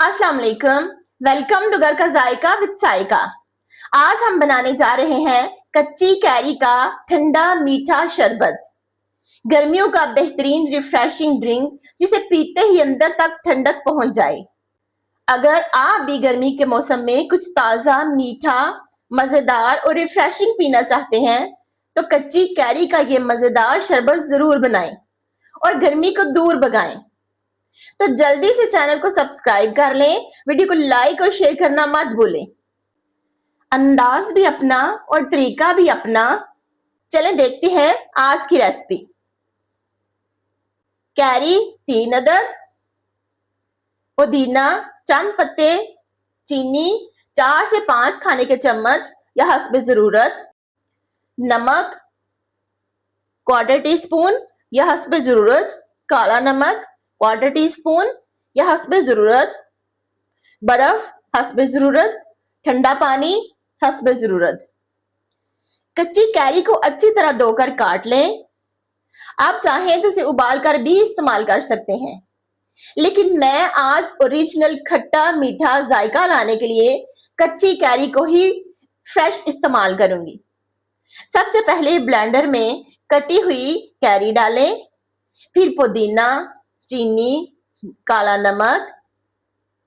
अस्सलाम वालेकुम। Welcome to घर का जायका विद साइका। आज हम बनाने जा रहे हैं कच्ची कैरी का ठंडा मीठा शरबत। गर्मियों का बेहतरीन रिफ्रेशिंग ड्रिंक जिसे पीते ही अंदर तक ठंडक पहुंच जाए। अगर आप भी गर्मी के मौसम में कुछ ताजा मीठा मजेदार और रिफ्रेशिंग पीना चाहते हैं तो कच्ची कैरी का ये मजेदार शरबत जरूर बनाएं और गर्मी को दूर भगाएं। तो जल्दी से चैनल को सब्सक्राइब कर लें, वीडियो को लाइक और शेयर करना मत भूलें। अंदाज भी अपना और तरीका भी अपना। चलें देखते हैं आज की रेसिपी। कैरी 3 अदद, पुदीना चंद पत्ते, चीनी 4 से 5 खाने के चम्मच या हस्बे जरूरत, नमक क्वार्टर टी स्पून या हस्बे जरूरत, काला नमक क्वार्टर टी स्पून या हस्बे जरूरत, बर्फ हस्बे जरूरत, ठंडा पानी हस्बे जरूरत। कच्ची कैरी को अच्छी तरह धोकर काट लें। आप चाहें तो इसे उबाल कर भी इस्तेमाल कर सकते हैं, लेकिन मैं आज ओरिजिनल खट्टा मीठा जायका लाने के लिए कच्ची कैरी को ही फ्रेश इस्तेमाल करूंगी। सबसे पहले ब्लेंडर में कटी हुई कैरी डालें, फिर पुदीना, चीनी, काला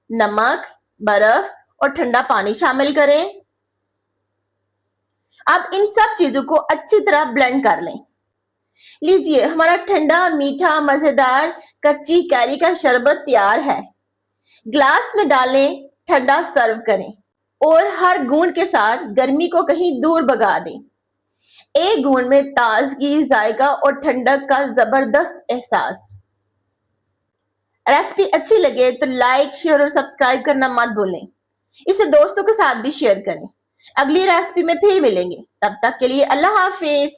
नमक, बर्फ और ठंडा पानी शामिल करें। अब इन सब चीजों को अच्छी तरह ब्लेंड कर लें। लीजिए, हमारा ठंडा मीठा मजेदार कच्ची कैरी का शरबत तैयार है। ग्लास में डालें, ठंडा सर्व करें और हर बूंद के साथ गर्मी को कहीं दूर भगा दें। एक बूंद में ताजगी, जायका और ठंडक का जबरदस्त एहसास। रेसिपी अच्छी लगे तो लाइक, शेयर और सब्सक्राइब करना मत भूलें। इसे दोस्तों के साथ भी शेयर करें। अगली रेसिपी में फिर मिलेंगे, तब तक के लिए अल्लाह हाफिज।